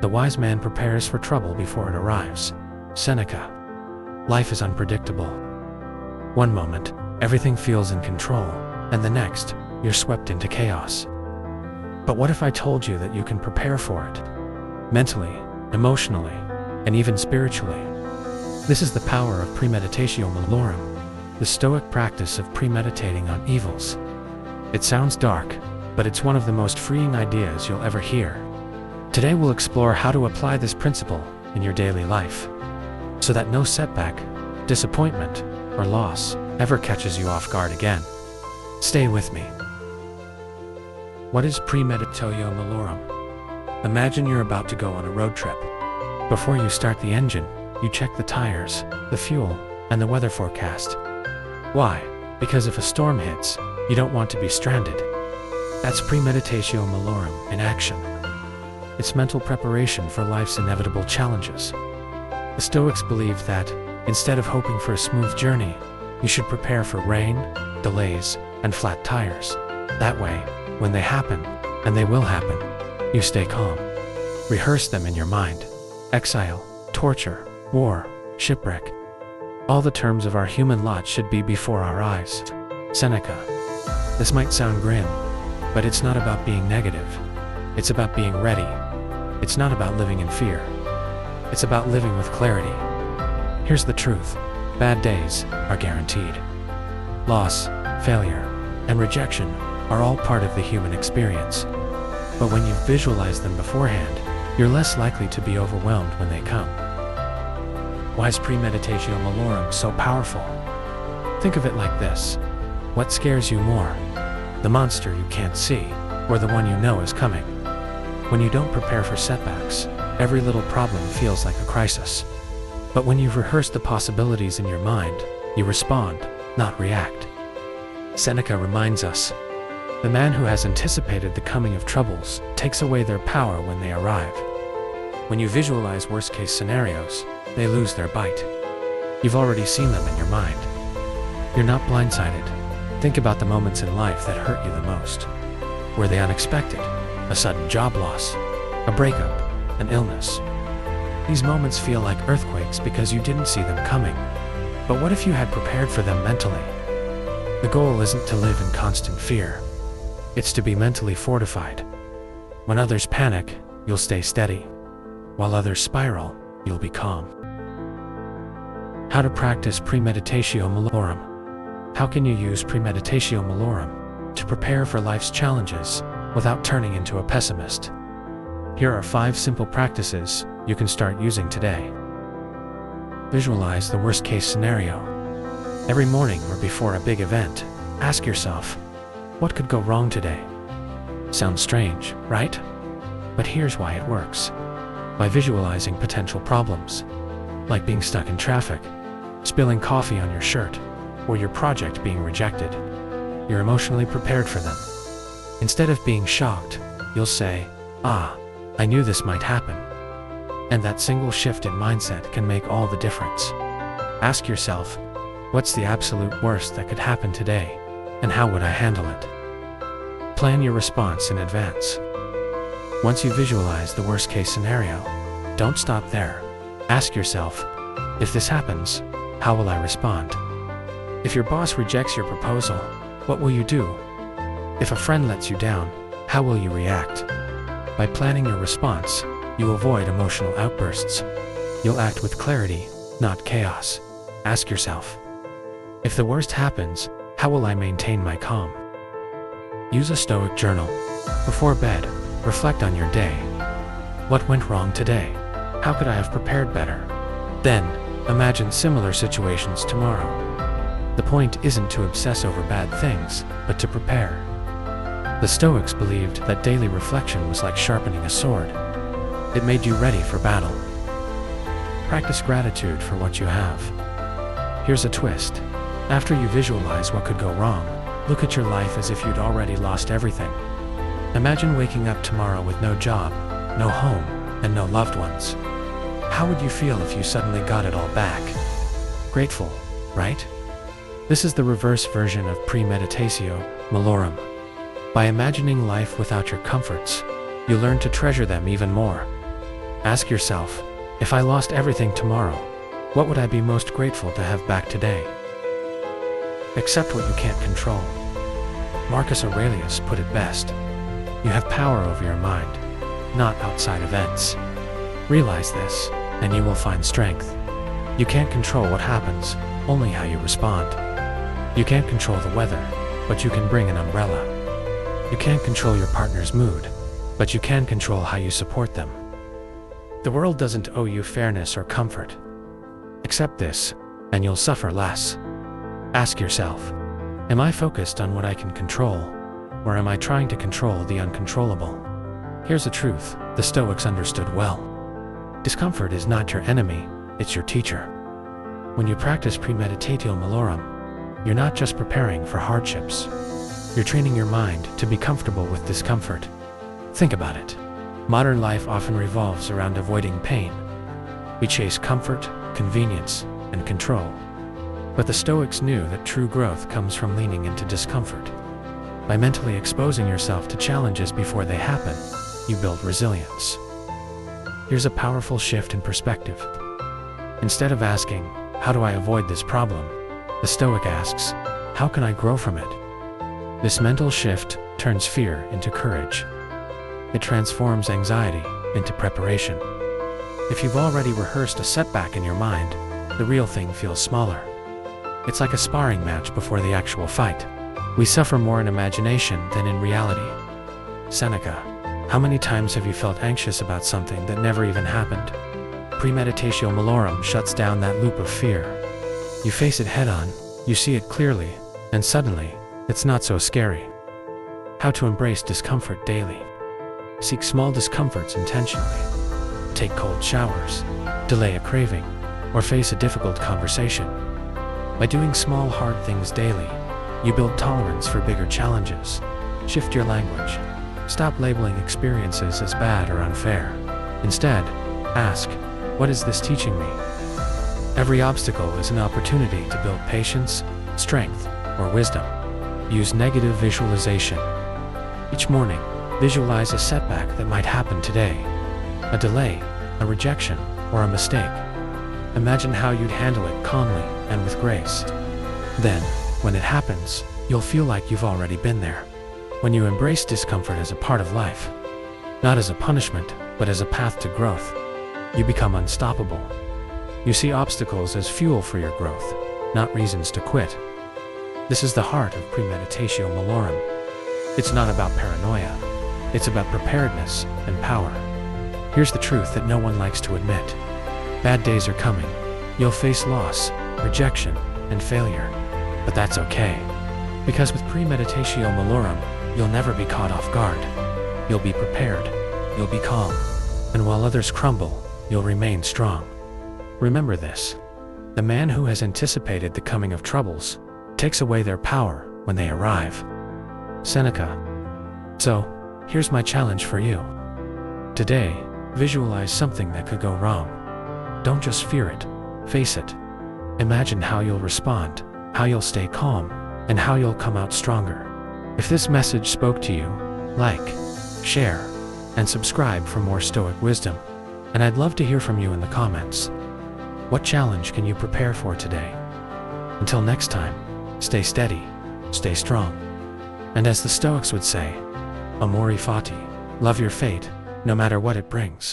The wise man prepares for trouble before it arrives. Seneca. Life is unpredictable. One moment, everything feels in control, and the next, you're swept into chaos. But what if I told you that you can prepare for it? Mentally, emotionally, and even spiritually. This is the power of Premeditatio Malorum, the Stoic practice of premeditating on evils. It sounds dark, but it's one of the most freeing ideas you'll ever hear. Today we'll explore how to apply this principle in your daily life, so that no setback, disappointment, or loss ever catches you off guard again. Stay with me. What is Premeditatio Malorum? Imagine you're about to go on a road trip. Before you start the engine, you check the tires, the fuel, and the weather forecast. Why? Because if a storm hits, you don't want to be stranded. That's Premeditatio Malorum in action. It's mental preparation for life's inevitable challenges. The Stoics believed that, instead of hoping for a smooth journey, you should prepare for rain, delays, and flat tires. That way, when they happen, and they will happen, you stay calm. Rehearse them in your mind. Exile, torture, war, shipwreck. All the terms of our human lot should be before our eyes. Seneca. This might sound grim, but it's not about being negative. It's about being ready. It's not about living in fear. It's about living with clarity. Here's the truth. Bad days are guaranteed. Loss, failure, and rejection are all part of the human experience. But when you visualize them beforehand, you're less likely to be overwhelmed when they come. Why is Premeditatio Malorum so powerful? Think of it like this. What scares you more? The monster you can't see, or the one you know is coming? When you don't prepare for setbacks, every little problem feels like a crisis. But when you've rehearsed the possibilities in your mind, you respond, not react. Seneca reminds us, the man who has anticipated the coming of troubles takes away their power when they arrive. When you visualize worst-case scenarios, they lose their bite. You've already seen them in your mind. You're not blindsided. Think about the moments in life that hurt you the most. Were they unexpected? A sudden job loss, a breakup, an illness. These moments feel like earthquakes because you didn't see them coming. But what if you had prepared for them mentally? The goal isn't to live in constant fear. It's to be mentally fortified. When others panic, you'll stay steady. While others spiral, you'll be calm. How to practice Premeditatio Malorum. How can you use Premeditatio Malorum to prepare for life's challenges without turning into a pessimist? Here are 5 simple practices you can start using today. Visualize the worst-case scenario. Every morning or before a big event, ask yourself, what could go wrong today? Sounds strange, right? But here's why it works. By visualizing potential problems, like being stuck in traffic, spilling coffee on your shirt, or your project being rejected, you're emotionally prepared for them. Instead of being shocked, you'll say, I knew this might happen. And that single shift in mindset can make all the difference. Ask yourself, what's the absolute worst that could happen today, and how would I handle it? Plan your response in advance. Once you visualize the worst-case scenario, don't stop there. Ask yourself, if this happens, how will I respond? If your boss rejects your proposal, what will you do? If a friend lets you down, how will you react? By planning your response, you avoid emotional outbursts. You'll act with clarity, not chaos. Ask yourself, if the worst happens, how will I maintain my calm? Use a Stoic journal. Before bed, reflect on your day. What went wrong today? How could I have prepared better? Then, imagine similar situations tomorrow. The point isn't to obsess over bad things, but to prepare. The Stoics believed that daily reflection was like sharpening a sword. It made you ready for battle. Practice gratitude for what you have. Here's a twist. After you visualize what could go wrong, look at your life as if you'd already lost everything. Imagine waking up tomorrow with no job, no home, and no loved ones. How would you feel if you suddenly got it all back? Grateful, right? This is the reverse version of Premeditatio Malorum. By imagining life without your comforts, you learn to treasure them even more. Ask yourself, if I lost everything tomorrow, what would I be most grateful to have back today? Accept what you can't control. Marcus Aurelius put it best. You have power over your mind, not outside events. Realize this, and you will find strength. You can't control what happens, only how you respond. You can't control the weather, but you can bring an umbrella. You can't control your partner's mood, but you can control how you support them. The world doesn't owe you fairness or comfort. Accept this, and you'll suffer less. Ask yourself, am I focused on what I can control, or am I trying to control the uncontrollable? Here's the truth the Stoics understood well. Discomfort is not your enemy, it's your teacher. When you practice Premeditatio Malorum, you're not just preparing for hardships. You're training your mind to be comfortable with discomfort. Think about it. Modern life often revolves around avoiding pain. We chase comfort, convenience, and control. But the Stoics knew that true growth comes from leaning into discomfort. By mentally exposing yourself to challenges before they happen, you build resilience. Here's a powerful shift in perspective. Instead of asking, how do I avoid this problem? The Stoic asks, how can I grow from it? This mental shift turns fear into courage. It transforms anxiety into preparation. If you've already rehearsed a setback in your mind, the real thing feels smaller. It's like a sparring match before the actual fight. We suffer more in imagination than in reality. Seneca, how many times have you felt anxious about something that never even happened? Premeditatio Malorum shuts down that loop of fear. You face it head-on, you see it clearly, and suddenly, it's not so scary. How to embrace discomfort daily. Seek small discomforts intentionally. Take cold showers, delay a craving, or face a difficult conversation. By doing small, hard things daily, you build tolerance for bigger challenges. Shift your language. Stop labeling experiences as bad or unfair. Instead, ask, what is this teaching me? Every obstacle is an opportunity to build patience, strength, or wisdom. Use negative visualization. Each morning, visualize a setback that might happen today. A delay, a rejection, or a mistake. Imagine how you'd handle it calmly and with grace. Then, when it happens, you'll feel like you've already been there. When you embrace discomfort as a part of life, not as a punishment, but as a path to growth, you become unstoppable. You see obstacles as fuel for your growth, not reasons to quit. This is the heart of Premeditatio Malorum. It's not about paranoia. It's about preparedness and power. Here's the truth that no one likes to admit. Bad days are coming. You'll face loss, rejection, and failure. But that's okay. Because with Premeditatio Malorum, you'll never be caught off guard. You'll be prepared. You'll be calm. And while others crumble, you'll remain strong. Remember this. The man who has anticipated the coming of troubles takes away their power when they arrive. Seneca. So, here's my challenge for you. Today, visualize something that could go wrong. Don't just fear it, face it. Imagine how you'll respond, how you'll stay calm, and how you'll come out stronger. If this message spoke to you, like, share, and subscribe for more Stoic wisdom. And I'd love to hear from you in the comments. What challenge can you prepare for today? Until next time, stay steady, stay strong. And as the Stoics would say, amori fati, love your fate, no matter what it brings.